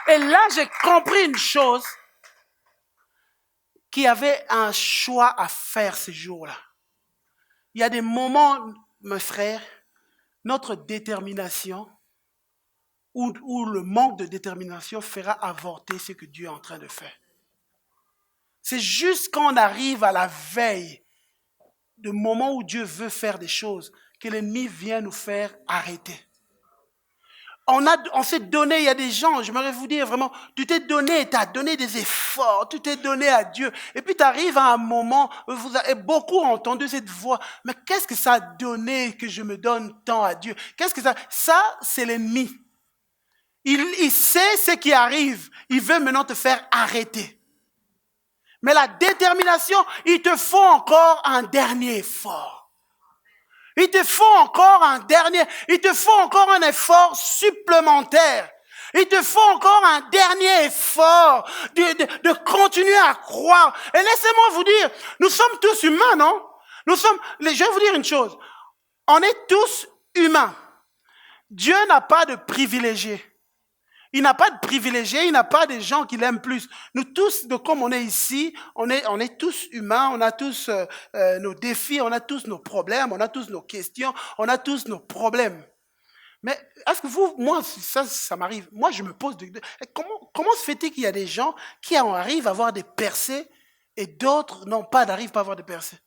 Et là, j'ai compris une chose, qu'il y avait un choix à faire ce jour-là. Il y a des moments, mes frères, notre détermination ou le manque de détermination fera avorter ce que Dieu est en train de faire. C'est juste quand on arrive à la veille du moment où Dieu veut faire des choses que l'ennemi vient nous faire arrêter. On s'est donné, il y a des gens, j'aimerais vous dire vraiment, tu t'es donné, tu as donné des efforts, tu t'es donné à Dieu. Et puis tu arrives à un moment, vous avez beaucoup entendu cette voix, mais qu'est-ce que ça a donné que je me donne tant à Dieu? Qu'est-ce que ça, c'est l'ennemi. Il sait ce qui arrive, il veut maintenant te faire arrêter. Mais la détermination, il te faut encore un dernier effort. Il te faut encore un effort supplémentaire. Il te faut encore un dernier effort de continuer à croire. Et laissez-moi vous dire, nous sommes tous humains, non? Je vais vous dire une chose. On est tous humains. Dieu n'a pas de privilégiés. Il n'a pas de privilégiés, il n'a pas de gens qu'il aime plus. Nous tous, comme on est ici, on est tous humains, on a tous nos défis, on a tous nos problèmes, on a tous nos questions, on a tous nos problèmes. Mais est-ce que moi, ça m'arrive. Moi, je me pose, comment se fait-il qu'il y a des gens qui arrivent à avoir des percées et d'autres n'arrivent pas à avoir des percées?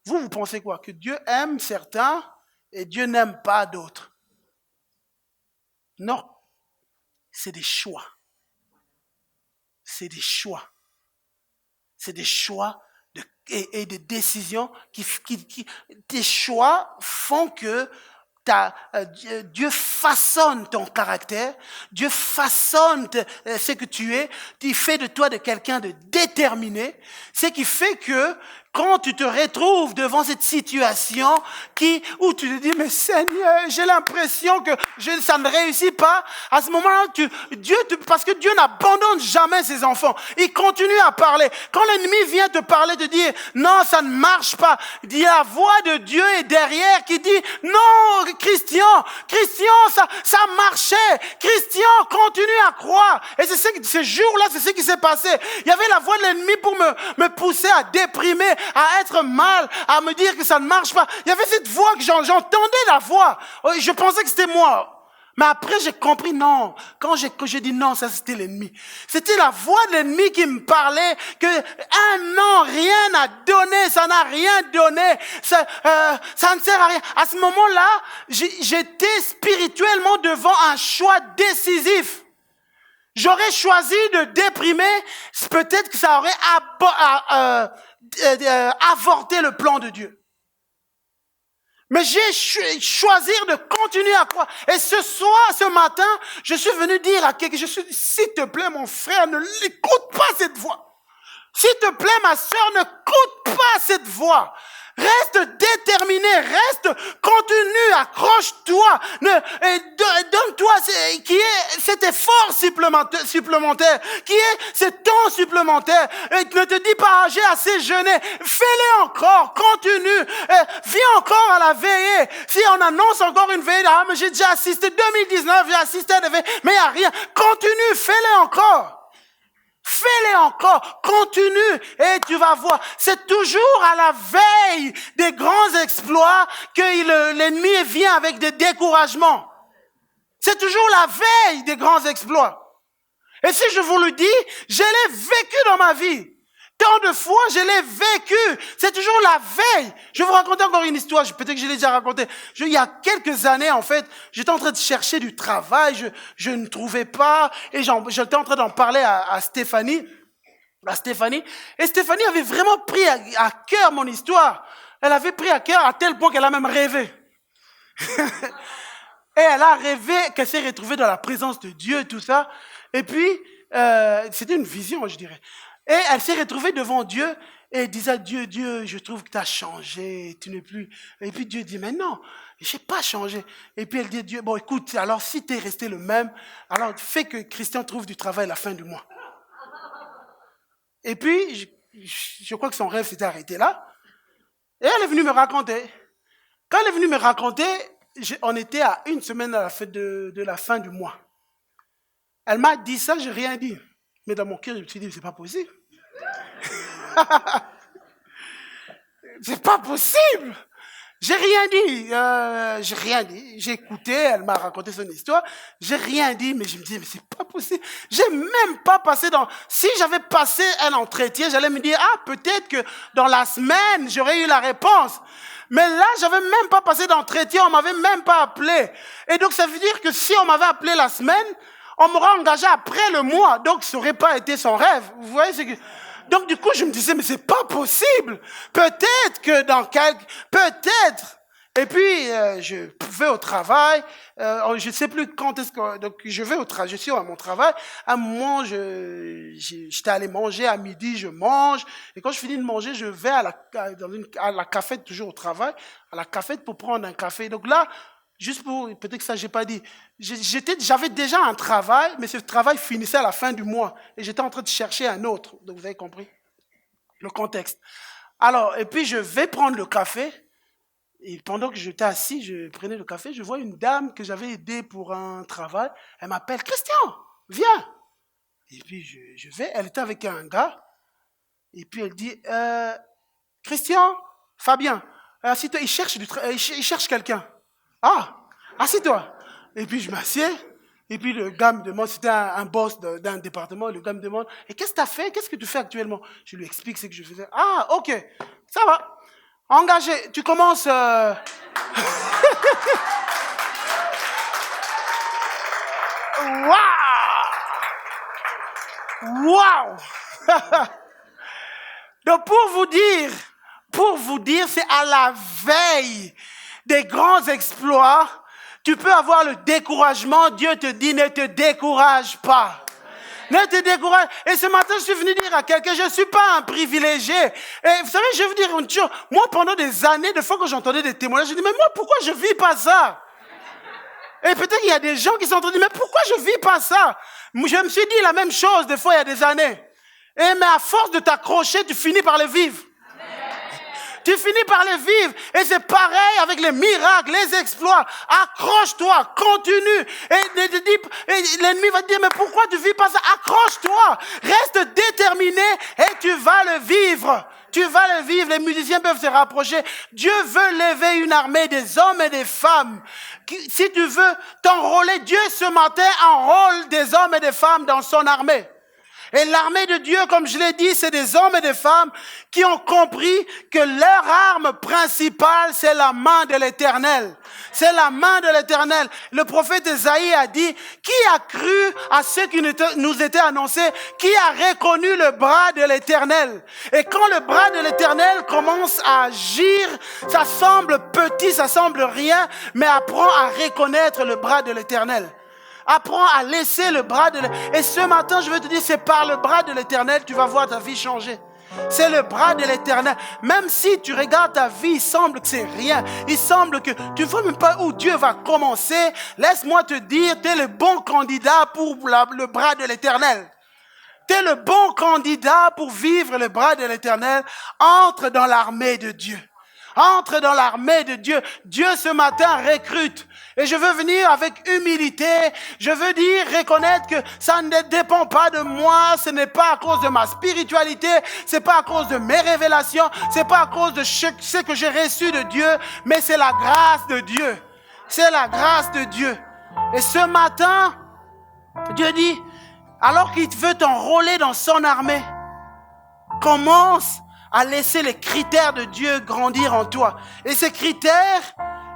Vous pensez quoi? Que Dieu aime certains et Dieu n'aime pas d'autres? Non. C'est des choix. C'est des choix. C'est des choix et des décisions tes choix font que Dieu façonne ton caractère, Dieu façonne ce que tu es, il fait de toi de quelqu'un de déterminé, ce qui fait que quand tu te retrouves devant cette situation où tu te dis, mais Seigneur, j'ai l'impression que ça ne réussit pas, à ce moment-là, parce que Dieu n'abandonne jamais ses enfants. Il continue à parler. Quand l'ennemi vient te parler, te dire, non, ça ne marche pas, il y a la voix de Dieu est derrière qui dit, non, Christian, ça marchait. Christian, continue à croire. Et c'est ce jour-là, c'est ce qui s'est passé. Il y avait la voix de l'ennemi pour me pousser à déprimer, à être mal, à me dire que ça ne marche pas. Il y avait cette voix que j'entendais la voix. Je pensais que c'était moi. Mais après, j'ai compris, non. Quand j'ai dit non, ça c'était l'ennemi. C'était la voix de l'ennemi qui me parlait que non, rien n'a donné, ça n'a rien donné. Ça ne sert à rien. À ce moment-là, j'étais spirituellement devant un choix décisif. J'aurais choisi de déprimer, peut-être que ça aurait avorté le plan de Dieu. Mais j'ai choisi de continuer à croire. Et ce matin, je suis venu dire à quelqu'un, s'il te plaît, mon frère, ne l'écoute pas cette voix. S'il te plaît, ma sœur, n'écoute pas cette voix. Reste déterminé, continue, accroche-toi, et donne-toi qui est cet effort supplémentaire, qui est ce temps supplémentaire. Et ne te dis pas, j'ai assez jeûné, fais-le encore, continue, viens encore à la veillée. Si on annonce encore une veillée, mais j'ai déjà assisté, 2019, j'ai assisté à des veillées, mais il n'y a rien, continue, fais-le encore. Fais-les encore, continue et tu vas voir. C'est toujours à la veille des grands exploits que l'ennemi vient avec des découragements. C'est toujours la veille des grands exploits. Et si je vous le dis, je l'ai vécu dans ma vie. Tant de fois, je l'ai vécu. C'est toujours la veille. Je vais vous raconter encore une histoire. Peut-être que je l'ai déjà raconté. Il y a quelques années, en fait, j'étais en train de chercher du travail. Je ne trouvais pas. Et j'étais en train d'en parler à Stéphanie. Et Stéphanie avait vraiment pris à cœur mon histoire. Elle avait pris à cœur à tel point qu'elle a même rêvé. Et elle a rêvé qu'elle s'est retrouvée dans la présence de Dieu, tout ça. Et puis, c'était une vision, je dirais. Et elle s'est retrouvée devant Dieu et elle disait, Dieu, je trouve que tu as changé, tu n'es plus... Et puis Dieu dit, mais non, je n'ai pas changé. Et puis elle dit, Dieu, bon écoute, alors si tu es resté le même, alors fais que Christian trouve du travail à la fin du mois. Et puis, je crois que son rêve s'était arrêté là. Et elle est venue me raconter. Quand elle est venue me raconter, on était à une semaine à la fête de la fin du mois. Elle m'a dit ça, j'ai rien dit. Mais dans mon cœur, je me suis dit, c'est pas possible. C'est pas possible. J'ai rien dit. J'ai écouté, elle m'a raconté son histoire. J'ai rien dit, mais je me dis, mais c'est pas possible. J'ai même pas passé si j'avais passé un entretien, j'allais me dire, peut-être que dans la semaine, j'aurais eu la réponse. Mais là, j'avais même pas passé d'entretien, on m'avait même pas appelé. Et donc, ça veut dire que si on m'avait appelé la semaine, on m'aurait engagé après le mois. Donc, ça aurait pas été son rêve. Vous voyez ce que... Donc, du coup, je me disais, mais c'est pas possible. Peut-être que peut-être. Et puis, je vais au travail. Je ne sais plus quand est-ce que... Donc, je vais au travail. Je suis à mon travail. À un moment, j'étais allé manger à midi, je mange. Et quand je finis de manger, je vais à la cafette, toujours au travail, à la cafette pour prendre un café. Donc là, juste pour... Peut-être que ça, j'ai pas dit. J'avais déjà un travail, mais ce travail finissait à la fin du mois. Et j'étais en train de chercher un autre. Donc, vous avez compris le contexte. Alors, et puis, je vais prendre le café. Et pendant que j'étais assis, je prenais le café, je vois une dame que j'avais aidée pour un travail. Elle m'appelle, Christian, viens. Et puis je vais, elle était avec un gars. Et puis elle dit, Christian, Fabien, assieds-toi, il cherche quelqu'un. Assieds-toi. Et puis je m'assieds. Et puis le gars me demande, c'était un boss d'un département, le gars me demande, et qu'est-ce que tu as fait? Qu'est-ce que tu fais actuellement? Je lui explique ce que je faisais. Ok, ça va. Engagé, tu commences... Waouh. Donc pour vous dire, c'est à la veille des grands exploits, tu peux avoir le découragement. Dieu te dit, ne te décourage pas. Ne te décourage. Et ce matin, je suis venu dire à quelqu'un, je ne suis pas un privilégié. Et vous savez, je vais vous dire une chose. Moi, pendant des années, des fois que j'entendais des témoignages, je dis, mais moi, pourquoi je ne vis pas ça? Et peut-être qu'il y a des gens qui sont en train de dire, mais pourquoi je ne vis pas ça? Je me suis dit la même chose des fois il y a des années. Mais à force de t'accrocher, tu finis par le vivre. Tu finis par les vivre. Et c'est pareil avec les miracles, les exploits. Accroche-toi, continue. Et l'ennemi va te dire, mais pourquoi tu ne vis pas ça? Accroche-toi. Reste déterminé et tu vas le vivre. Tu vas le vivre. Les musiciens peuvent se rapprocher. Dieu veut lever une armée des hommes et des femmes. Si tu veux t'enrôler, Dieu ce matin enrôle des hommes et des femmes dans son armée. Et l'armée de Dieu, comme je l'ai dit, c'est des hommes et des femmes qui ont compris que leur arme principale, c'est la main de l'Éternel. C'est la main de l'Éternel. Le prophète Ésaïe a dit, qui a cru à ce qui nous était annoncé? Qui a reconnu le bras de l'Éternel? Et quand le bras de l'Éternel commence à agir, ça semble petit, ça semble rien, mais apprends à reconnaître le bras de l'Éternel. Apprends à laisser le bras de l'Éternel. Et ce matin, je veux te dire, c'est par le bras de l'Éternel, tu vas voir ta vie changer. C'est le bras de l'Éternel. Même si tu regardes ta vie, il semble que c'est rien. Il semble que tu ne vois même pas où Dieu va commencer. Laisse-moi te dire, tu es le bon candidat pour le bras de l'Éternel. Tu es le bon candidat pour vivre le bras de l'Éternel. Entre dans l'armée de Dieu. Entre dans l'armée de Dieu. Dieu ce matin recrute. Et je veux venir avec humilité. Je veux dire, reconnaître que ça ne dépend pas de moi. Ce n'est pas à cause de ma spiritualité. C'est pas à cause de mes révélations. C'est pas à cause de ce que j'ai reçu de Dieu. Mais c'est la grâce de Dieu. C'est la grâce de Dieu. Et ce matin, Dieu dit, alors qu'il veut t'enrôler dans son armée, commence à laisser les critères de Dieu grandir en toi. Et ces critères,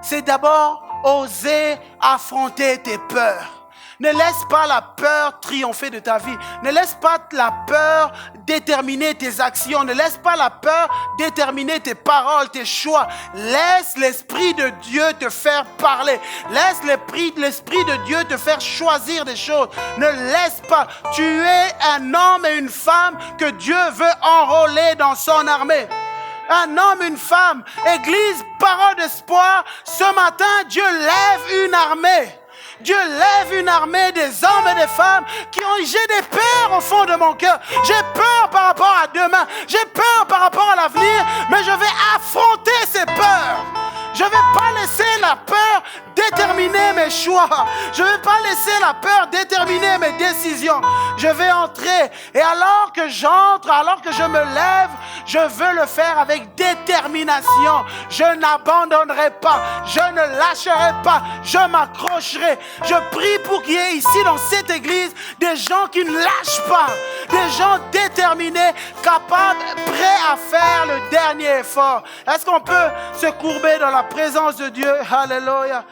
c'est d'abord oser affronter tes peurs. Ne laisse pas la peur triompher de ta vie. Ne laisse pas la peur déterminer tes actions. Ne laisse pas la peur déterminer tes paroles, tes choix. Laisse l'Esprit de Dieu te faire parler. Laisse l'Esprit de Dieu te faire choisir des choses. Ne laisse pas. Tu es un homme et une femme que Dieu veut enrôler dans son armée. Un homme, une femme. Église, parole d'espoir. Ce matin, Dieu lève une armée. Dieu lève une armée des hommes et des femmes qui ont... J'ai des peurs au fond de mon cœur. J'ai peur par rapport à demain. J'ai peur par rapport à l'avenir. Mais je vais affronter ces peurs. Je ne vais pas laisser la peur déterminer mes choix. Je ne vais pas laisser la peur déterminer mes décisions. Je vais entrer. Et alors que j'entre, alors que je me lève, je veux le faire avec détermination. Je n'abandonnerai pas. Je ne lâcherai pas. Je m'accrocherai. Je prie pour qu'il y ait ici dans cette église des gens qui ne lâchent pas. Des gens déterminés, capables, prêts à faire le dernier effort. Est-ce qu'on peut se courber dans la présence de Dieu? Alléluia.